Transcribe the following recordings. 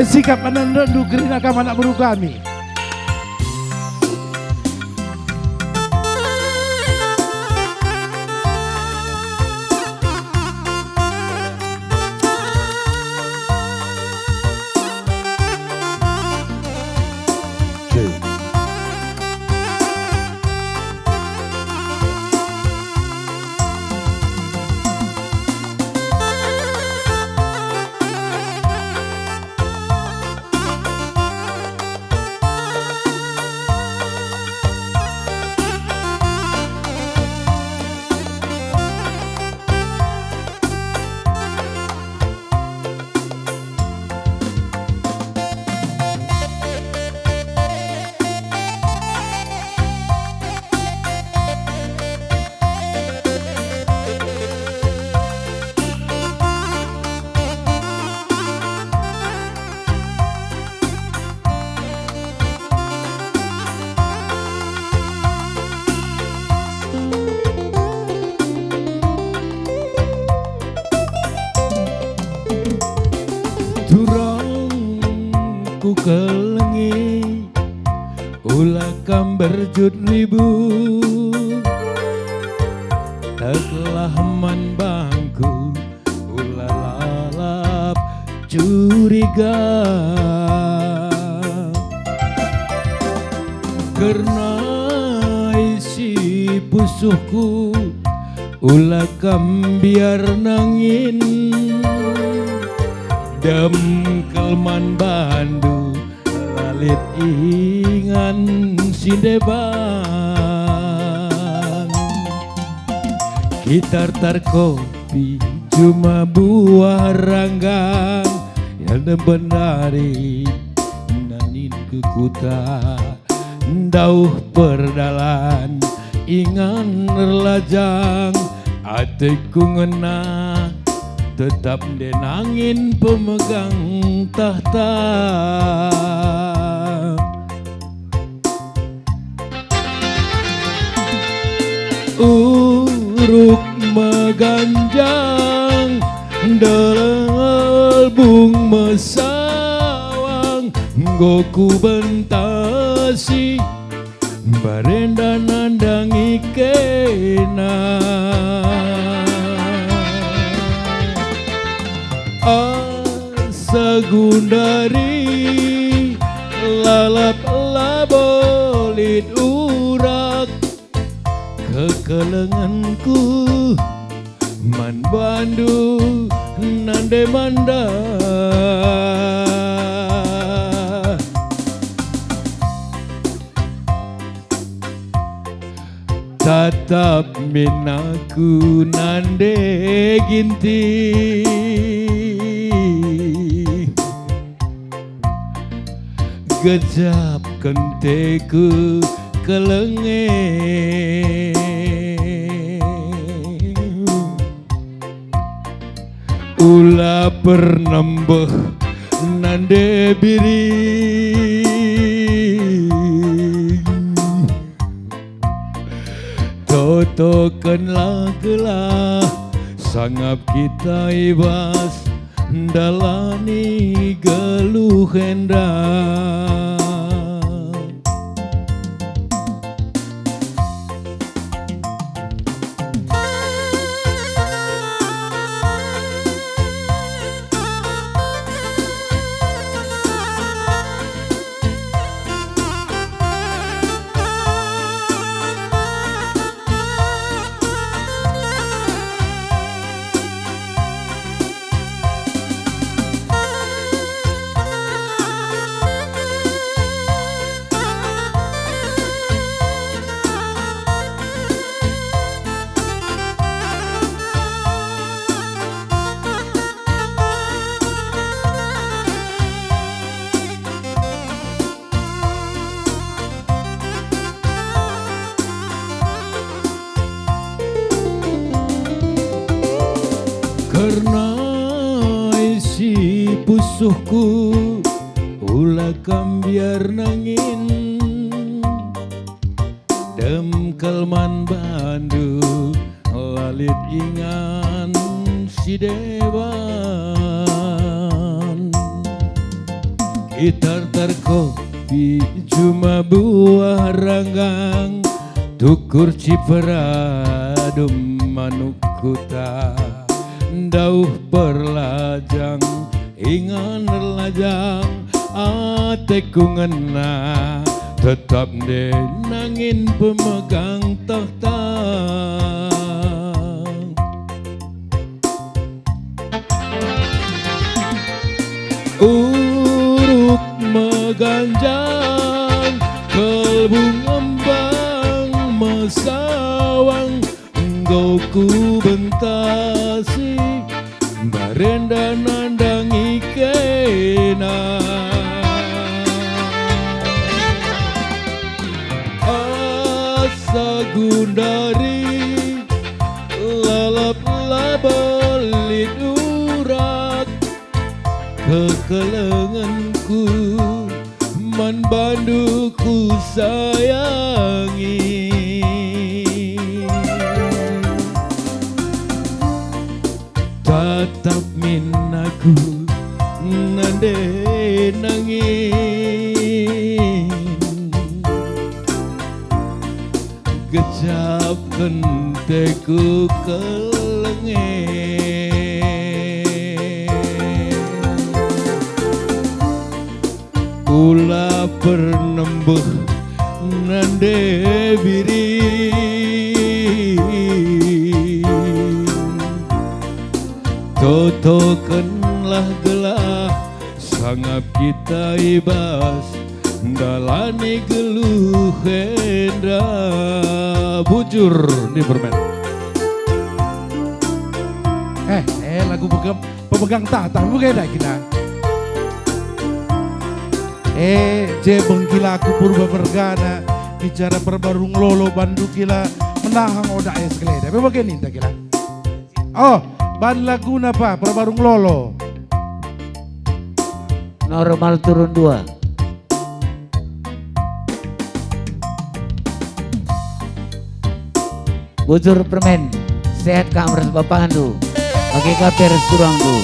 sikap menendu gerina kamana buru kami. Ku kelengi ulah kam berjut ribu telah man bangku ulah lalap curiga karena isi pusuhku ulah kam biar nangin dem kelman bandu lalit ingan sindeban gitar tar kopi cuma buah ranggang yang benari nanin ke kuta dauh perdalan ingan relajang atiku ngenah tetap denangin pemegang tahta uruk meganjang dalam albung mesawang goku bentasi barenda nandang ikena sagundari lalap labolit urak kekelenganku man bandu nande manda tatap minaku nande ginti gejap kenteku kelenge ulah pernembeh nande biri totokanlah gelah sangap kita ibas dalani geluh hendak karena isi pusuhku ulah kam biar nangin dem kelman bandu lalit ingan si dewan Gitar kopi cuma buah ranggang, tukur ciperadum manuk kuta, dauh perlajang ingan lajang, ateku ngena tetap deh nangin pemegang tahta. Uruk meganjang, kalbu ngembang mesawang, engkau ku bentasi, barenda nandang ikena. Asa gundari, lalap labelit urat, kekelenganku man banduku sayangi. Tatap minaku nande nangin, gecap kenteku kelengen. Ula pernembeh nande biring, totokenlah gelah sangap kita ibas, dalani geluh hendra bujur di permen. Lagu pemegang tahta bagaimana kita? Je bengkilaku purba bergana, bicara perbarung lolo bandu kila menahang oda es keleda. Bagaimana kita kila? Oh, ban lagu napa perbarung lolo? Normal turun 2. Bujur permen, sehat kamar bapak andu, pakai kaper surang du.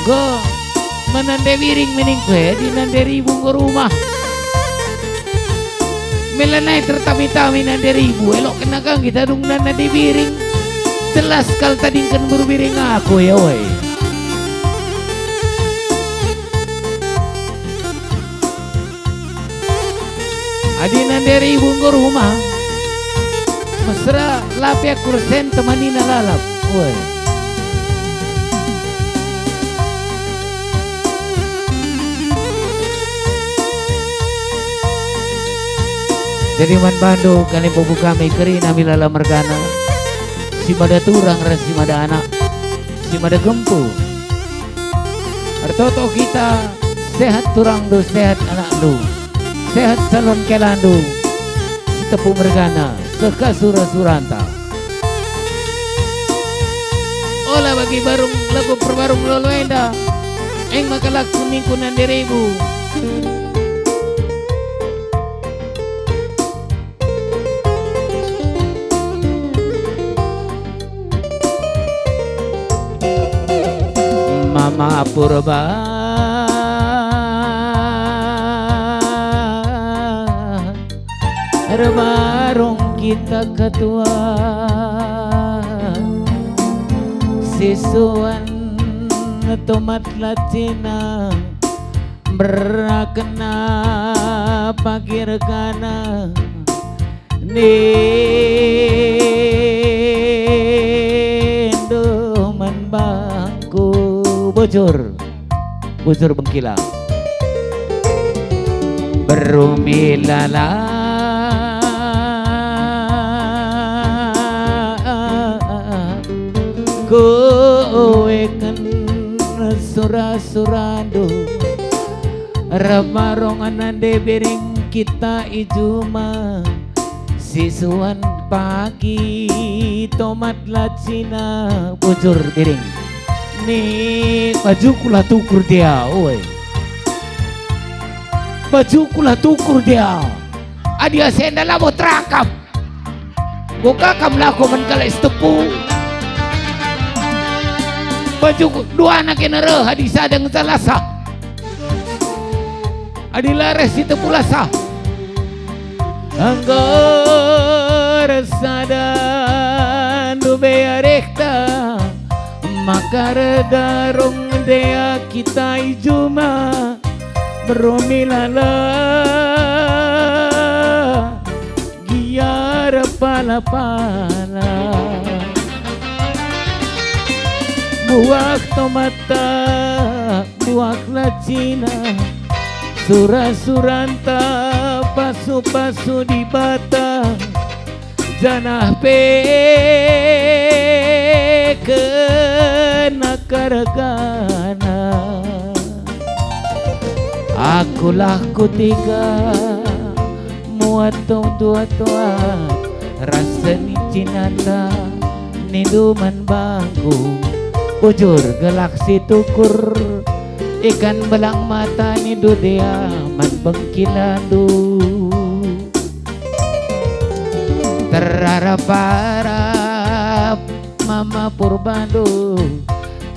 Go, menande wiring mening kue di nande ribu ke rumah. Melanai tertami-tami nande ribu, elok kenakang kita dung nande wiring. Jelas kal tadi kan berwiring aku ya woi. Adi nande ribu ke rumah. Mesra lapia kursen temanina lalap, woi. Jadi man bandu kali bubu kami keri nami lala mergana, si mada turang ras si mada anak, si mada gempu. Artoto kita sehat turang du, sehat anak du, sehat salon kelandu, si tepu mergana. Seka suranta. Olah bagi barung lagu perbarung lolo enda, eng makalak kumingku nande ribu. Mama purba barung kita ketua sisuan tomat latina berakena pakir kana nindo man bangku bujur bengkilang berumilala kowe kan surando ramarongan nande bering kita ijuma sisuan pagi tomat lacina bujur bering nih baju kula tukur dia oi baju kula tukur dia adia senda labo terakap buka kam lako menkala istepu baju dua anak yang nere hadis sadang salasa Adilares itu pulasa Anggor sadan dube rekta Makar darong dea kita ijuma Beromilala Giar pala-pala Buak tomata Buak lacina Sura-suranta Pasu-pasu di bata Janah kena karagana Akulah kutiga Muat tua-tuat Rasa ni cinata Niduman bangku Bujur galaksi tukur Ikan belang mata ni dudea Man bengkilandu Terarap-arap Mama Purbando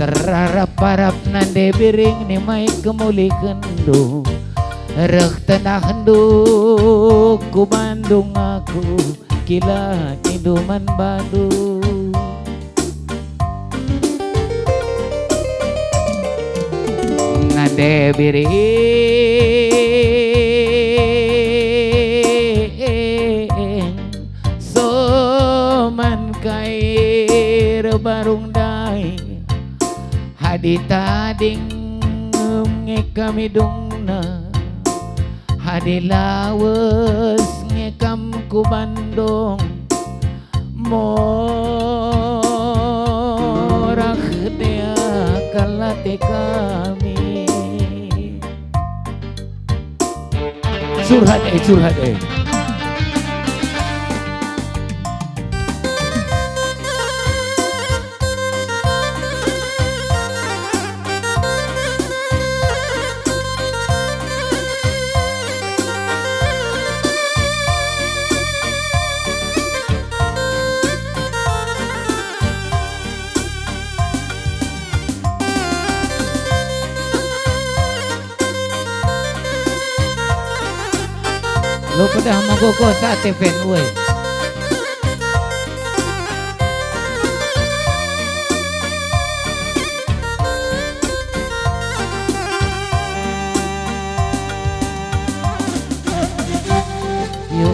Terarap-arap nande biring ni mai kemuli kendu Rek tanah hendu Ku Bandung aku Kila induman Bandung Nande biring Soman kair barung dai Haditading ngekam hidungna Hadilawas ngekam ku Bandung Morak dia kalate kami Curhat Lo pada magoko sa tepen we. Yo.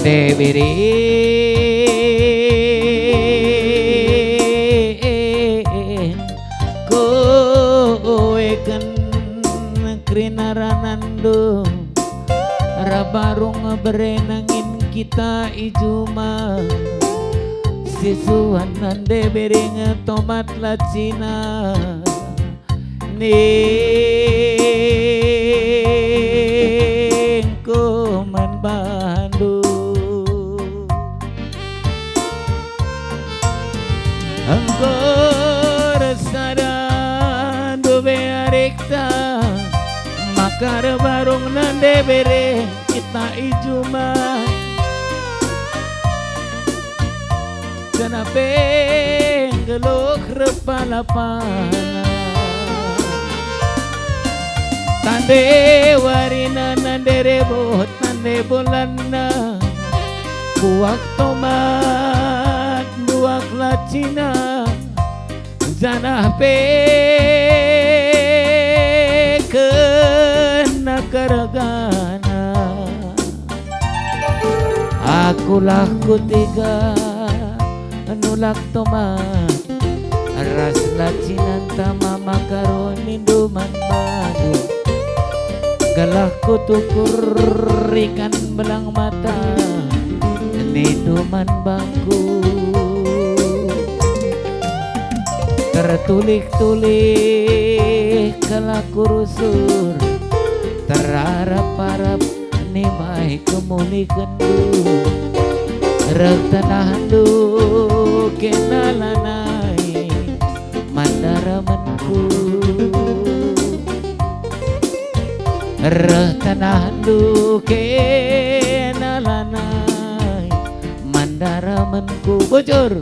Dewirin kowe kan krinaranando rabarung berenangin kita ijuma sisuan nande bering tomat lacina ning kuman Bandung Angkor sadan dube rekta makar barung nande bere kita ijuma Kenape gelok repala-pala Tande warina nande rebot nande bulanna Buak tomat buak lacina Zanah kena karagana Akulah kutiga nulak tomat Ras lacinan tama makaron induman badu Galah kutukur ikan belang mata Niduman bangku Tertulik-tulik kala kurusur Terarap-arap nimai kemuli kendu Rek tanahandu kenalanai Mandara menku Reh tanah duke nalanai mandara menku bocor.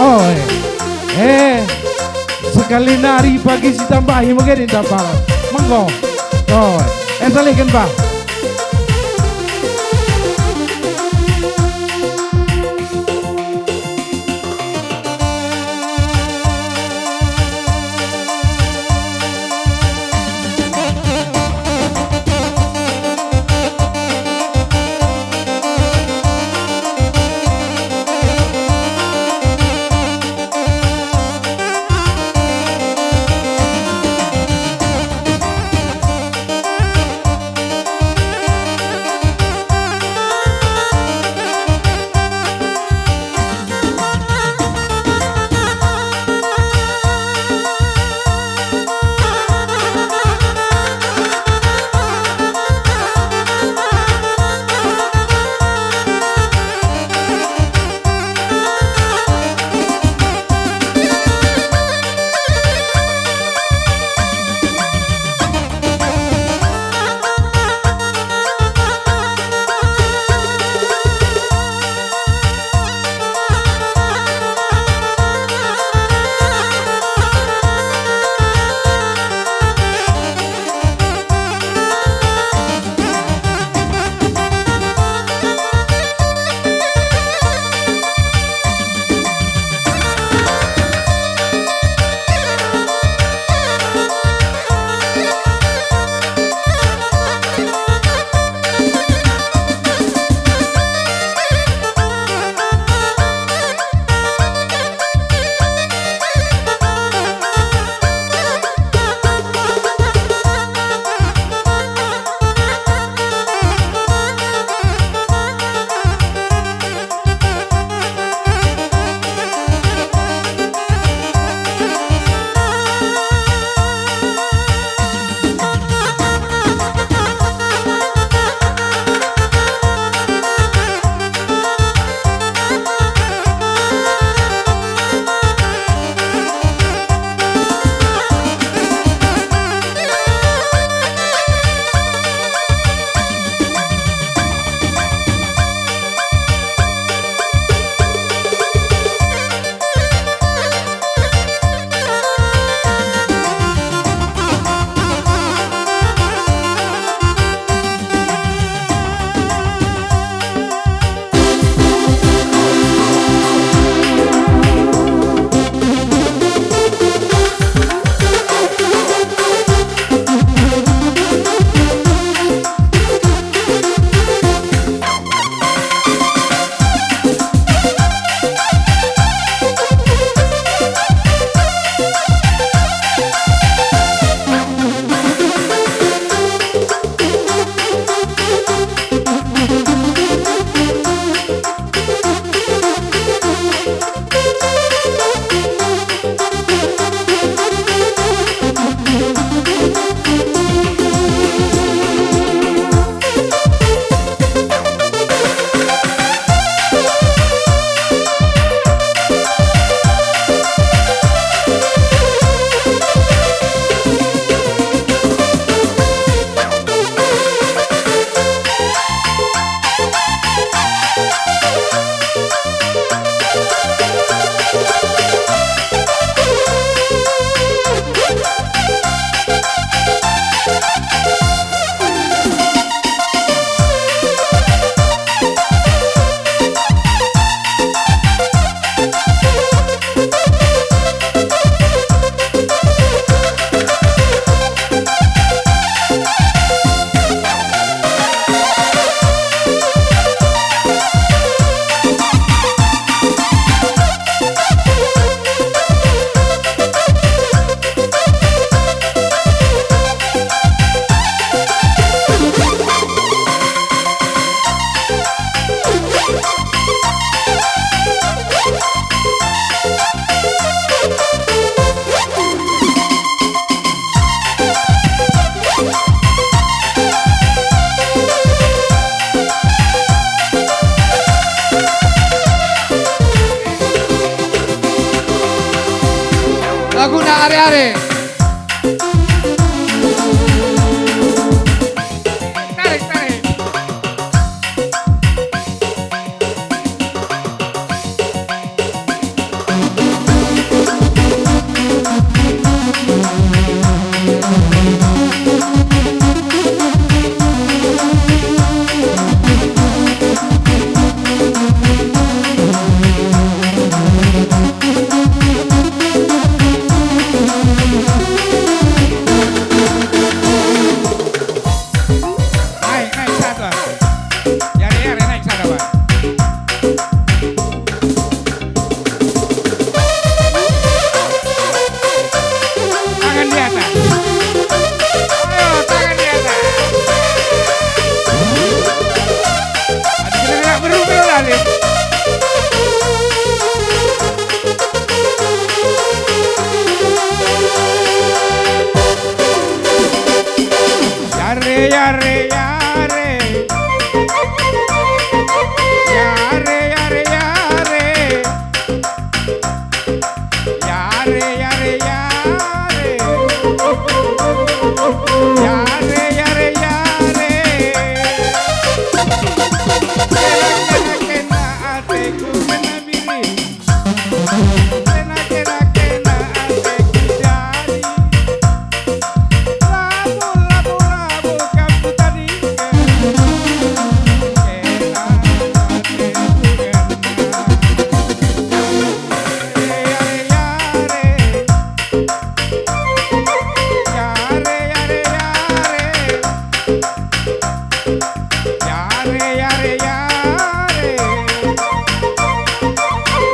Oh, sekali nari pagi si tambahi mungkin tidak pala. Monggo. Oh, salihkan Pak. are. Tarik, tarik. Naik, naik satu. Are, naik satu, Pak. Tangan di atas. Ayo, tangan di atas. Aduh, kita nggak berubah lagi. Yare, yare, yare. Yare, yare, yare. Yare, yare, yare. Yare, yare, yare. Kena, kena, ateku menabiri. Kena, kena, kena, ateku jadi. Labu, labu, labu, kamu tadi. Kena, ateku kena. Yare, yare, yare. Yare, yare, yare. Yare, yare, yare.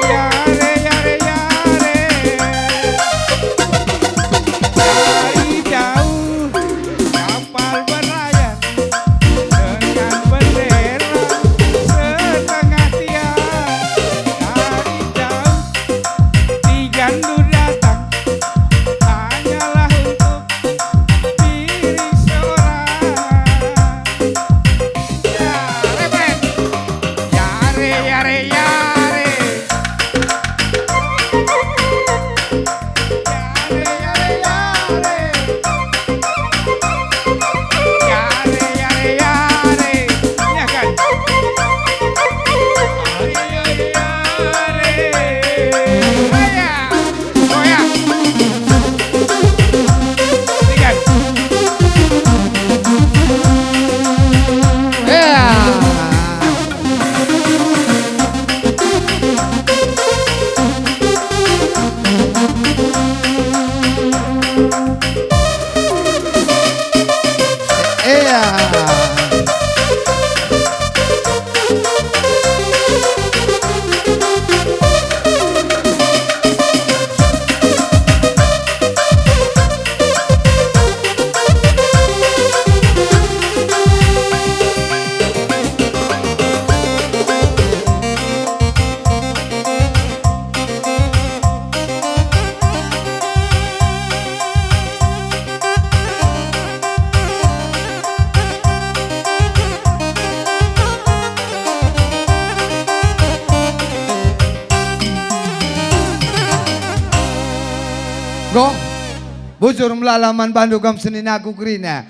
Yare, yare, yare. Dari jauh kapal berlayar dengan bendera setengah tiang. Dari jauh digandu datang hanyalah untuk diri seorang. Ya, refren. Yare, yare, yare. Yare, yare, yare. Yare, yare, yare. Ini akan. Yare, yare, yare. Aya. Goyang. Tiga. Go, bujur melalaman Bandung kam senin aku kerina.